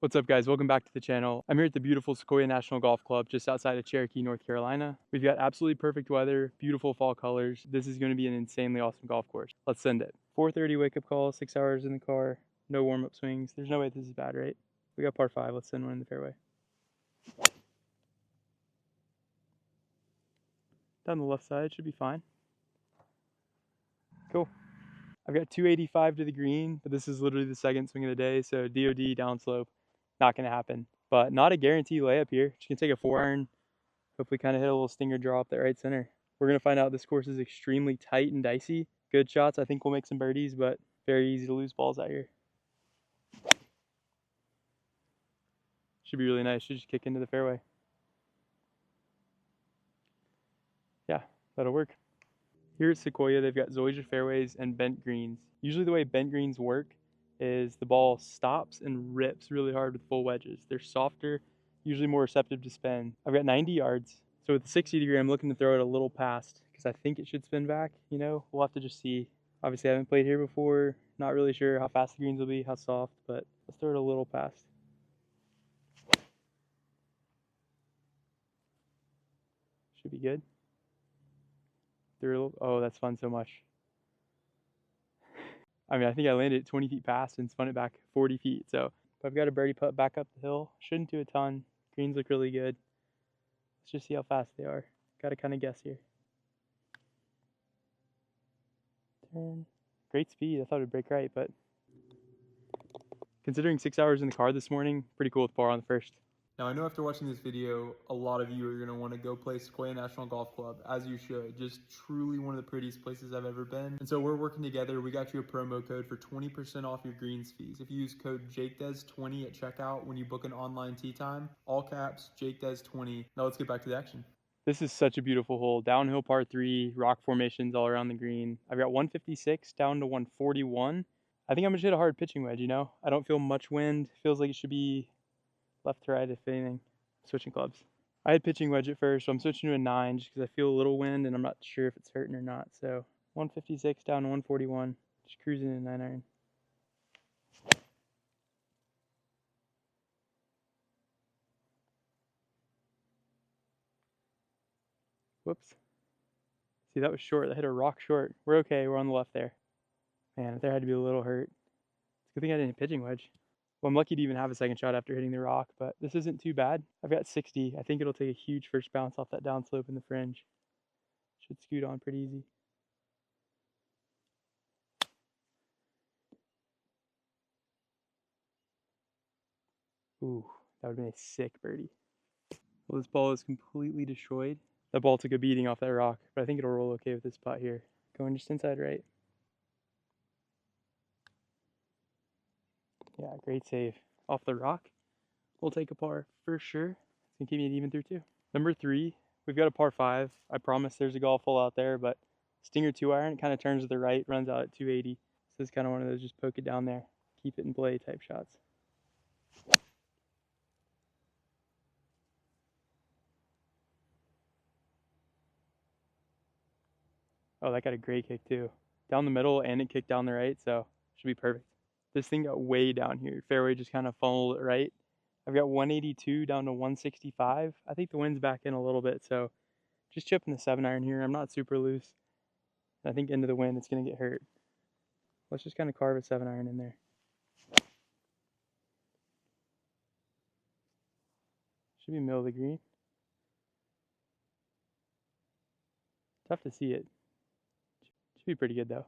What's up, guys? Welcome back to the channel. I'm here at the beautiful Sequoia National Golf Club just outside of Cherokee, North Carolina. We've got absolutely perfect weather, beautiful fall colors. This is going to be an insanely awesome golf course. Let's send it. 4:30 wake up call, 6 hours in the car, no warm up swings. There's no way this is bad, right? We got par 5. Let's send one in the fairway. Down the left side, should be fine. Cool. I've got 285 to the green, but this is literally the second swing of the day, so DOD downslope, not going to happen. But not a guarantee layup here. Just going to take a 4-iron. Hopefully kind of hit a little stinger draw up that right center. We're going to find out this course is extremely tight and dicey. Good shots. I think we'll make some birdies, but very easy to lose balls out here. Should be really nice. Should just kick into the fairway. Yeah, that'll work. Here at Sequoia, they've got zoysia fairways and bent greens. Usually the way bent greens work is the ball stops and rips really hard with full wedges. They're softer, usually more receptive to spin. I've got 90 yards. So with the 60 degree, I'm looking to throw it a little past because I think it should spin back. You know, we'll have to just see. Obviously, I haven't played here before. Not really sure how fast the greens will be, how soft, but let's throw it a little past. Should be good. Oh, that's fun so much. I mean, I think I landed it 20 feet past and spun it back 40 feet. So I've got a birdie putt back up the hill. Shouldn't do a ton. Greens look really good. Let's just see how fast they are. Got to kind of guess here. Turn. Great speed. I thought it'd break right, but considering 6 hours in the car this morning, pretty cool with par on the first. Now, I know after watching this video, a lot of you are going to want to go play Sequoia National Golf Club, as you should. Just truly one of the prettiest places I've ever been. And so we're working together. We got you a promo code for 20% off your greens fees. If you use code JakeDez20 at checkout when you book an online tee time, all caps, JakeDez20. Now let's get back to the action. This is such a beautiful hole. Downhill par 3, rock formations all around the green. I've got 156 down to 141. I think I'm going to hit a hard pitching wedge, you know? I don't feel much wind. Feels like it should be left to right, if anything. Switching clubs. I had pitching wedge at first, so I'm switching to a 9 just because I feel a little wind and I'm not sure if it's hurting or not. So 156 down to 141. Just cruising in a 9-iron. Whoops. See, that was short. I hit a rock short. We're okay. We're on the left there. Man, if there had to be a little hurt. It's a good thing I didn't hit pitching wedge. Well, I'm lucky to even have a second shot after hitting the rock, but this isn't too bad. I've got 60. I think it'll take a huge first bounce off that downslope in the fringe. Should scoot on pretty easy. Ooh, that would have been a sick birdie. Well, this ball is completely destroyed. That ball took a beating off that rock, but I think it'll roll okay with this putt here. Going just inside right. Yeah, great save. Off the rock. We'll take a par for sure. It's going to keep me even through 2. Number 3, we've got a par 5. I promise there's a golf hole out there, but stinger 2-iron kind of turns to the right, runs out at 280. So this is kind of one of those just poke it down there, keep it in play type shots. Oh, that got a great kick too. Down the middle and it kicked down the right, so should be perfect. This thing got way down here. Fairway just kind of funneled it right. I've got 182 down to 165. I think the wind's back in a little bit, so just chipping the 7-iron here. I'm not super loose. I think into the wind it's going to get hurt. Let's just kind of carve a 7-iron in there. Should be middle of the green. Tough to see it. Should be pretty good though.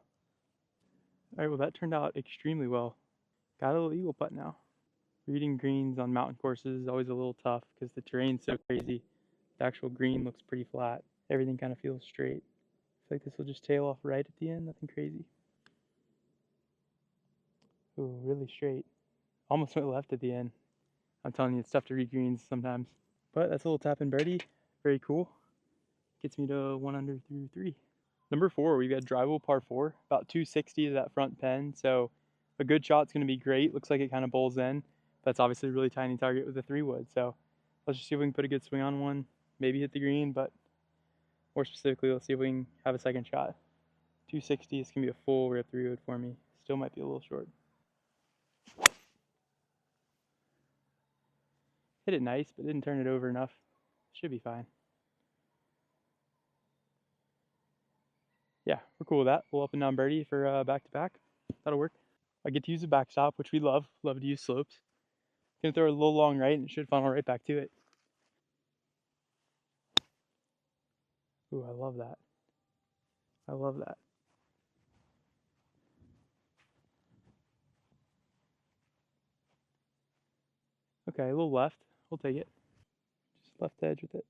Alright, well that turned out extremely well. Got a little eagle putt now. Reading greens on mountain courses is always a little tough because the terrain's so crazy. The actual green looks pretty flat. Everything kind of feels straight. I feel like this will just tail off right at the end, nothing crazy. Ooh, really straight. Almost went left at the end. I'm telling you, it's tough to read greens sometimes. But that's a little tap in birdie. Very cool. Gets me to 1 under through 3. Number 4, we've got drivable par 4. About 260 to that front pen. So a good shot's going to be great. Looks like it kind of bowls in. That's obviously a really tiny target with a 3-wood. So let's just see if we can put a good swing on one. Maybe hit the green, but more specifically, let's see if we can have a second shot. 260 is going to be a full rip 3-wood for me. Still might be a little short. Hit it nice, but didn't turn it over enough. Should be fine. Yeah, we're cool with that. We'll up and down birdie for back-to-back. That'll work. I get to use a backstop, which we love. Love to use slopes. Gonna throw it a little long right, and it should funnel right back to it. Ooh, I love that. I love that. Okay, a little left. We'll take it. Just left edge with it.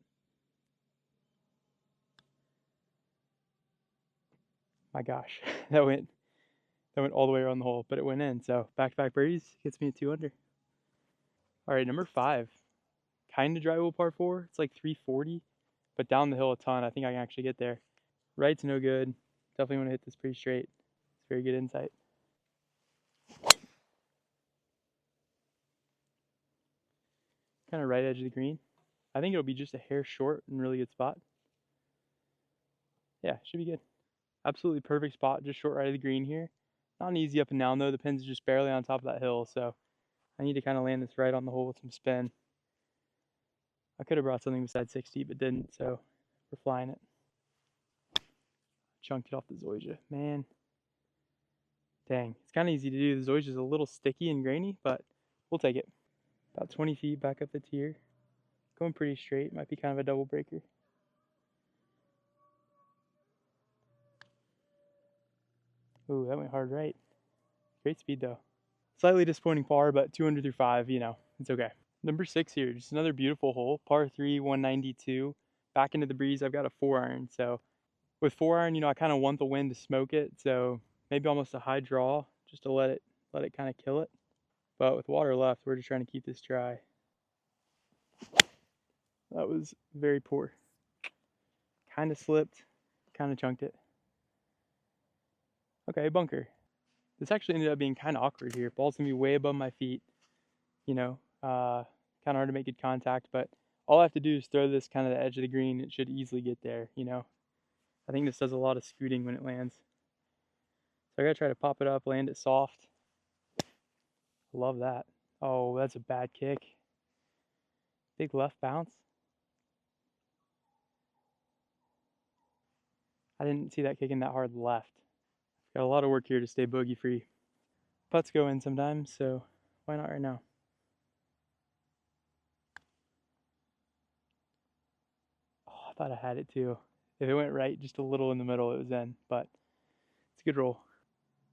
My gosh, that went all the way around the hole, but it went in. So back-to-back birdies gets me a 2 under. All right, number 5. Kind of drivable par 4. It's like 340, but down the hill a ton. I think I can actually get there. Right's no good. Definitely want to hit this pretty straight. It's very good insight. Kind of right edge of the green. I think it'll be just a hair short and really good spot. Yeah, should be good. Absolutely perfect spot, just short right of the green here. Not an easy up and down though. The pin's just barely on top of that hill, so I need to kind of land this right on the hole with some spin. I could have brought something besides 60, but didn't, so we're flying it. Chunked it off the zoysia. Man, dang. It's kind of easy to do. The zoysia's a little sticky and grainy, but we'll take it. About 20 feet back up the tier. Going pretty straight. Might be kind of a double breaker. Ooh, that went hard right. Great speed though. Slightly disappointing par, but 200 through 5, you know, it's okay. Number 6 here, just another beautiful hole. Par 3, 192. Back into the breeze, I've got a 4-iron. So with 4-iron, you know, I kind of want the wind to smoke it. So maybe almost a high draw just to let it kind of kill it. But with water left, we're just trying to keep this dry. That was very poor. Kind of slipped, kind of chunked it. Okay, bunker. This actually ended up being kind of awkward here. Ball's gonna be way above my feet. You know, kind of hard to make good contact, but all I have to do is throw this kind of the edge of the green. It should easily get there, you know. I think this does a lot of scooting when it lands. So I gotta try to pop it up, land it soft. Love that. Oh, that's a bad kick. Big left bounce. I didn't see that kicking that hard left. Got a lot of work here to stay bogey free. Putts go in sometimes, so why not right now? Oh, I thought I had it too. If it went right just a little in the middle, it was in, but it's a good roll.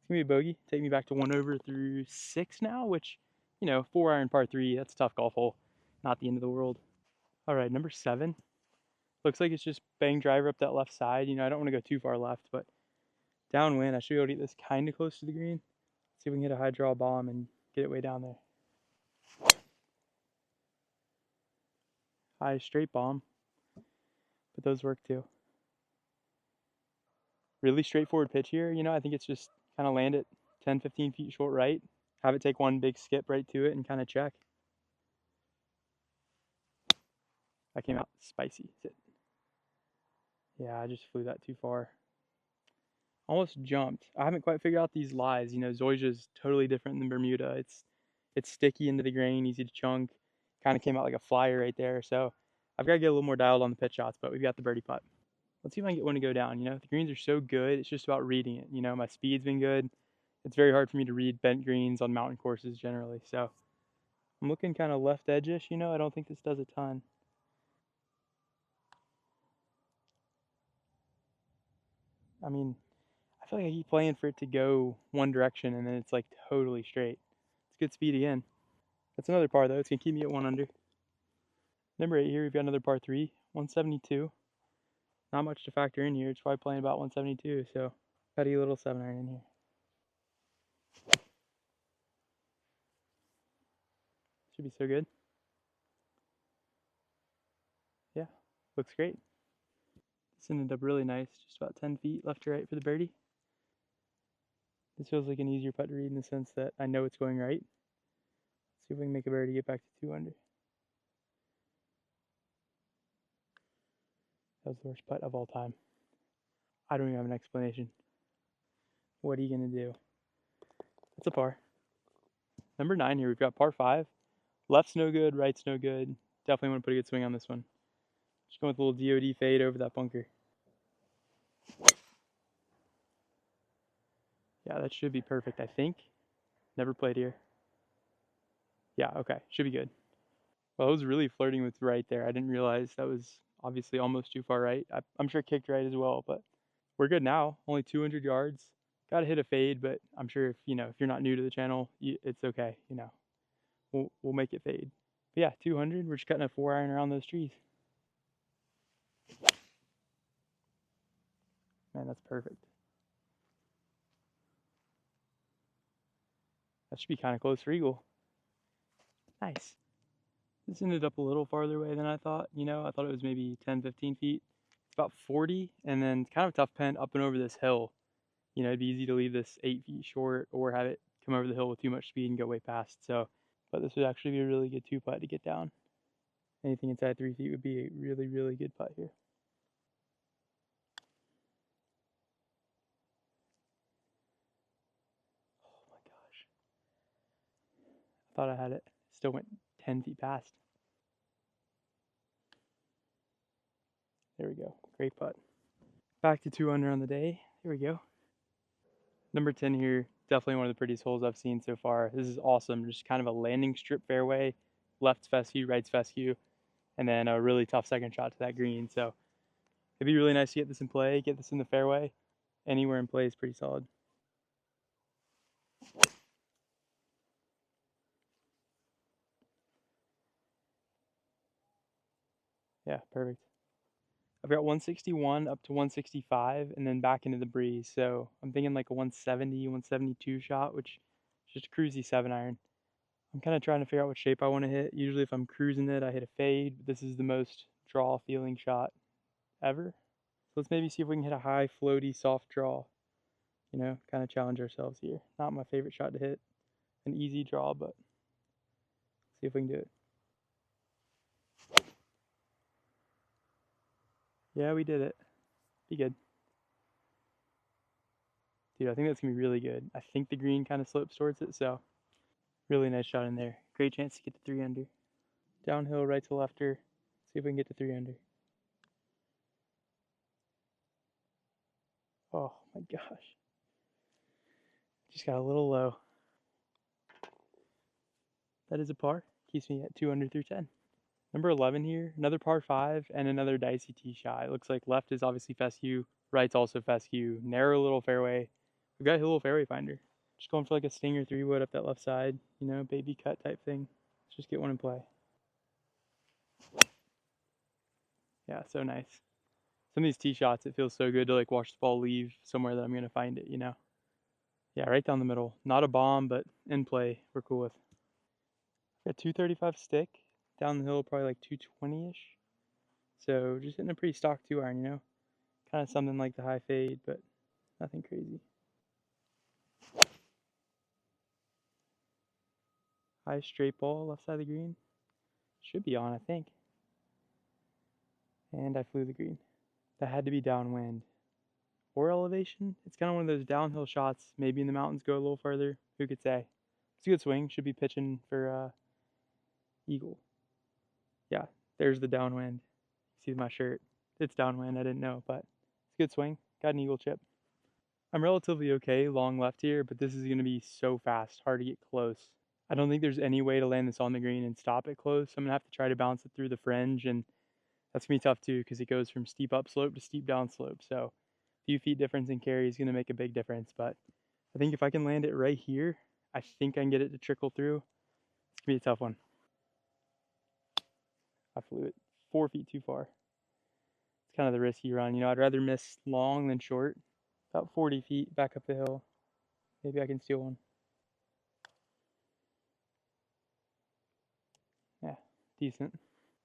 It's gonna be a bogey. Take me back to 1 over through 6 now, which, you know, 4-iron par 3, that's a tough golf hole. Not the end of the world. All right, number 7. Looks like it's just bang driver up that left side. You know, I don't want to go too far left, but downwind, I should be able to get this kind of close to the green. See if we can hit a high draw bomb and get it way down there. High straight bomb, but those work too. Really straightforward pitch here. You know, I think it's just kind of land it 10, 15 feet short right. Have it take one big skip right to it and kind of check. That came out spicy. Sit. Yeah, I just flew that too far. Almost jumped. I haven't quite figured out these lies. You know, Zoysia is totally different than Bermuda. It's sticky into the grain, easy to chunk. Kind of came out like a flyer right there. So I've got to get a little more dialed on the pitch shots, but we've got the birdie putt. Let's see if I can get one to go down. You know, the greens are so good. It's just about reading it. You know, my speed's been good. It's very hard for me to read bent greens on mountain courses generally. So I'm looking kind of left edge-ish. You know, I don't think this does a ton. I mean, I feel like I keep playing for it to go one direction and then it's like totally straight. It's good speed again. That's another par though. It's gonna keep me at 1 under. Number 8 here, we've got another par 3, 172. Not much to factor in here. It's probably playing about 172, so got a little 7-iron in here. Should be so good. Yeah, looks great. This ended up really nice. Just about 10 feet left to right for the birdie. This feels like an easier putt to read in the sense that I know it's going right. Let's see if we can make a birdie get back to 2 under. That was the worst putt of all time. I don't even have an explanation. What are you going to do? That's a par. Number 9 here, we've got par 5, Left's no good, right's no good. Definitely want to put a good swing on this one. Just going with a little DOD fade over that bunker. Yeah, that should be perfect, I think. Never played here. Yeah, okay, should be good. Well, I was really flirting with right there. I didn't realize that was obviously almost too far right. I'm sure it kicked right as well, but we're good now. Only 200 yards. Got to hit a fade, but I'm sure if if you're not new to the channel, it's okay. We'll make it fade. But yeah, 200. We're just cutting a 4-iron around those trees. Man, that's perfect. That should be kind of close for eagle. Nice. This ended up a little farther away than I thought. I thought it was maybe 10, 15 feet. It's about 40, and then kind of a tough pen up and over this hill. It'd be easy to leave this 8 feet short or have it come over the hill with too much speed and go way past. But this would actually be a really good 2-putt to get down. Anything inside 3 feet would be a really, really good putt here. Oh my gosh. I thought I had it. Still went 10 feet past. There we go. Great putt. Back to 2 under on the day. There we go. Number 10 here. Definitely one of the prettiest holes I've seen so far. This is awesome. Just kind of a landing strip fairway. Left's fescue, right's fescue. And then a really tough second shot to that green. So it'd be really nice to get this in play, get this in the fairway. Anywhere in play is pretty solid. Yeah, perfect. I've got 161 up to 165 and then back into the breeze. So I'm thinking like a 170, 172 shot, which is just a cruisy 7-iron. I'm kind of trying to figure out what shape I want to hit. Usually if I'm cruising it, I hit a fade, but this is the most draw feeling shot ever. So let's maybe see if we can hit a high, floaty, soft draw. Kind of challenge ourselves here. Not my favorite shot to hit. An easy draw, but see if we can do it. Yeah, we did it. Be good. Dude, I think that's going to be really good. I think the green kind of slopes towards it, so really nice shot in there. Great chance to get to 3 under. Downhill, right to lefter. See if we can get to 3 under. Oh my gosh. Just got a little low. That is a par. Keeps me at 2 under through 10. Number 11 here, another par 5 and another dicey tee shot. It looks like left is obviously fescue, right's also fescue. Narrow little fairway. We've got a little fairway finder. Just going for like a stinger 3-wood up that left side, baby cut type thing. Let's just get one in play. Yeah, so nice. Some of these tee shots, it feels so good to like watch the ball leave somewhere that I'm going to find it, Yeah, right down the middle. Not a bomb, but in play, we're cool with. Got 235 stick. Down the hill, probably like 220-ish. So just hitting a pretty stock 2-iron, Kind of something like the high fade, but nothing crazy. High straight ball, left side of the green. Should be on, I think. And I flew the green. That had to be downwind. Or elevation. It's kind of one of those downhill shots. Maybe in the mountains go a little further. Who could say? It's a good swing. Should be pitching for eagle. Yeah, there's the downwind. See my shirt. It's downwind. I didn't know, but it's a good swing. Got an eagle chip. I'm relatively okay long left here, but this is going to be so fast. Hard to get close. I don't think there's any way to land this on the green and stop it close. I'm going to have to try to bounce it through the fringe, and that's going to be tough too because it goes from steep upslope to steep downslope. So a few feet difference in carry is going to make a big difference. But I think if I can land it right here, I think I can get it to trickle through. It's going to be a tough one. I flew it 4 feet too far. It's kind of the risky run. I'd rather miss long than short. About 40 feet back up the hill. Maybe I can steal one. Yeah, decent.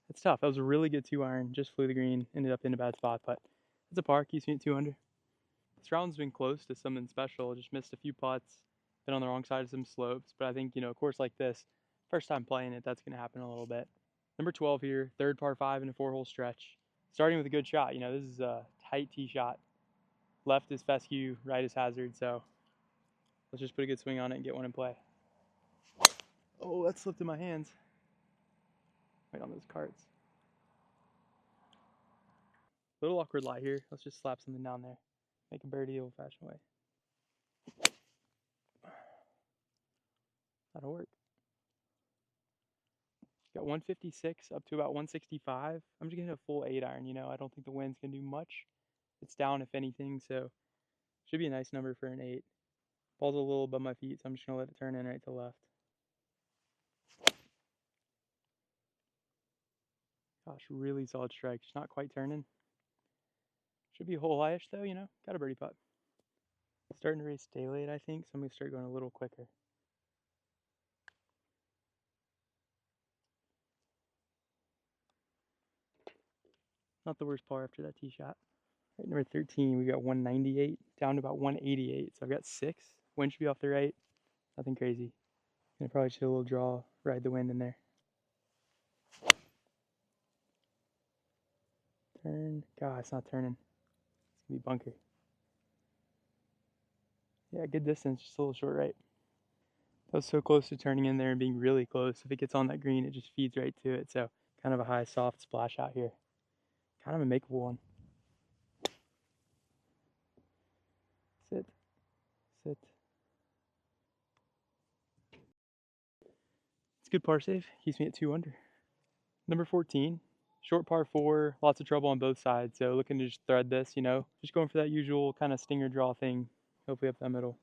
It's tough. That was a really good 2-iron. Just flew the green. Ended up in a bad spot, but it's a par. Keeps me at 2 under. This round's been close to something special. Just missed a few putts. Been on the wrong side of some slopes, but I think a course like this, first time playing it, that's going to happen a little bit. Number 12 here, third par 5 in a 4-hole stretch. Starting with a good shot. This is a tight tee shot. Left is fescue, right is hazard. So let's just put a good swing on it and get one in play. Oh, that slipped in my hands. Right on those carts. Little awkward lie here. Let's just slap something down there. Make a birdie the old-fashioned way. That'll work. Got 156 up to about 165. I'm just gonna hit a full 8-iron. You know, I don't think the wind's gonna do much. It's down if anything, so should be a nice number for an 8. Ball's a little above my feet, so I'm just gonna let it turn in right to left. Gosh, really solid strike. Just not quite turning. Should be hole high-ish though, you know. Got a birdie putt. Starting to race daylight, I think, so I'm gonna start going a little quicker. Not the worst par after that tee shot. Right, number 13, we got 198 down to about 188. So I've got 6. Wind should be off the right. Nothing crazy. Gonna probably just hit a little draw, ride the wind in there. Turn. God, it's not turning. It's gonna be bunker. Yeah, good distance, just a little short right. That was so close to turning in there and being really close. If it gets on that green, it just feeds right to it. So kind of a high, soft splash out here. Kind of a makeable one. Sit. Sit. It's a good par save. Keeps me at 2 under. Number 14. Short par 4. Lots of trouble on both sides. So looking to just thread this, you know. Just going for that usual kind of stinger draw thing. Hopefully up that middle.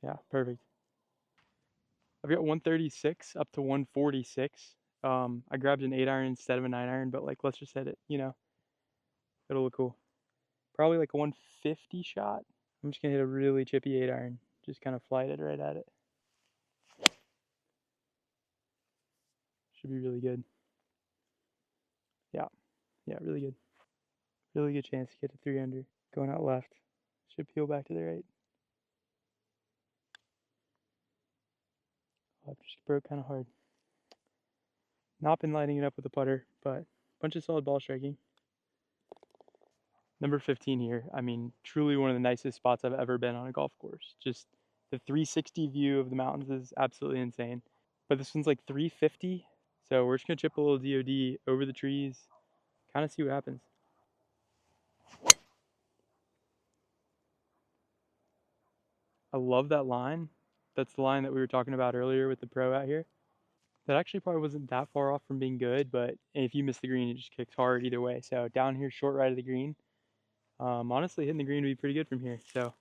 Yeah, perfect. I've got 136 up to 146. I grabbed an 8-iron instead of a 9-iron, but like let's just hit it, you know. It'll look cool. Probably like a 150 shot. I'm just gonna hit a really chippy 8-iron. Just kind of flight it right at it. Should be really good. Yeah, really good. Really good chance to get to 3 under. Going out left. Should peel back to the right. Oh, I just broke kind of hard. Not been lighting it up with the putter, but bunch of solid ball striking. Number 15 here. I mean, truly one of the nicest spots I've ever been on a golf course. Just the 360 view of the mountains is absolutely insane. But this one's like 350, so we're just gonna chip a little DOD over the trees, kind of see what happens. I love that line. That's the line that we were talking about earlier with the pro out here. That actually probably wasn't that far off from being good, but if you miss the green, it just kicks hard either way. So down here, short right of the green. Honestly, hitting the green would be pretty good from here. So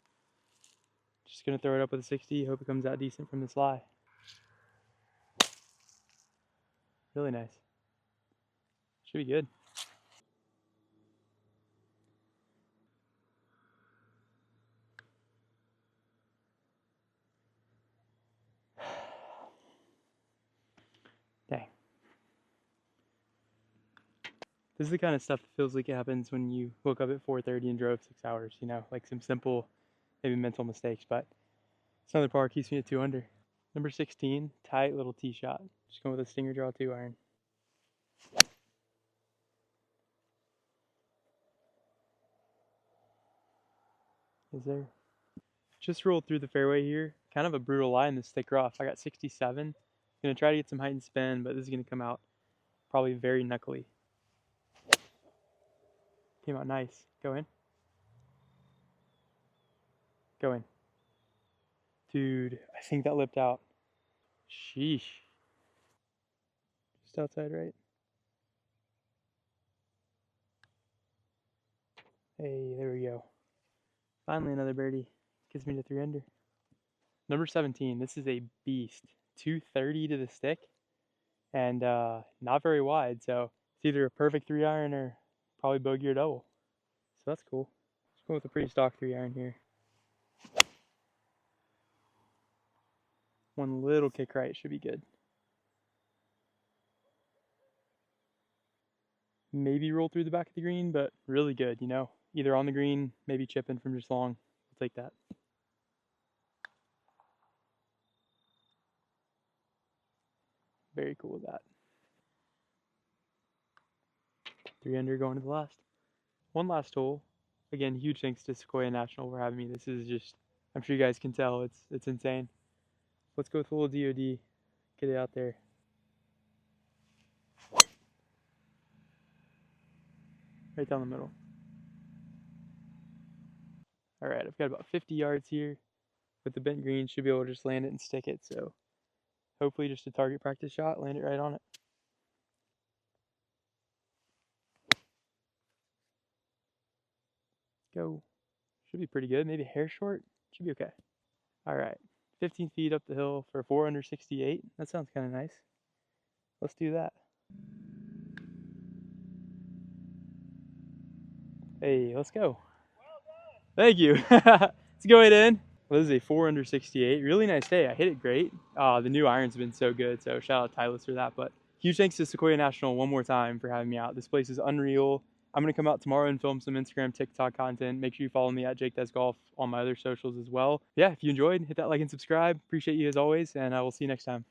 just gonna throw it up with a 60. Hope it comes out decent from this lie. Really nice. Should be good. Dang. This is the kind of stuff that feels like it happens when you woke up at 4:30 and drove 6 hours, you know, like some simple, maybe mental mistakes, but it's another par, keeps me at 2 under. Number 16, tight little tee shot. Just going with a stinger draw 2-iron. Is there? Just rolled through the fairway here. Kind of a brutal lie in this thick rough. I got 67. Gonna try to get some height and spin, but this is gonna come out probably very knuckly. Came out nice. Go in. Go in. Dude, I think that lipped out. Sheesh. Just outside right. Hey, there we go. Finally another birdie. Gets me to 3 under. Number 17. This is a beast. 230 to the stick. And not very wide, so it's either a perfect 3-iron or probably bogey or double. So that's cool. Let's go with a pretty stock 3-iron here. One little kick right should be good. Maybe roll through the back of the green, but really good, you know. Either on the green, maybe chipping from just long. We'll take that. Very cool with that. 3 under going to the last. One last hole. Again, huge thanks to Sequoia National for having me. This is just I'm sure you guys can tell it's insane. Let's go with a little DOD. Get it out there. Right down the middle. All right, I've got about 50 yards here. With the bent green, should be able to just land it and stick it. So hopefully just a target practice shot, land it right on it. Go. Should be pretty good. Maybe a hair short. Should be okay. All right. 15 feet up the hill for 4 under 68. That sounds kind of nice. Let's do that. Hey, let's go. Thank you. Let's go it in. Well, this is a 4 under 68. Really nice day. I hit it great. The new iron's been so good, so shout out Tyler for that. But huge thanks to Sequoia National one more time for having me out. This place is unreal. I'm going to come out tomorrow and film some Instagram, TikTok content. Make sure you follow me at Jake Does Golf on my other socials as well. Yeah, if you enjoyed, hit that like and subscribe. Appreciate you as always, and I will see you next time.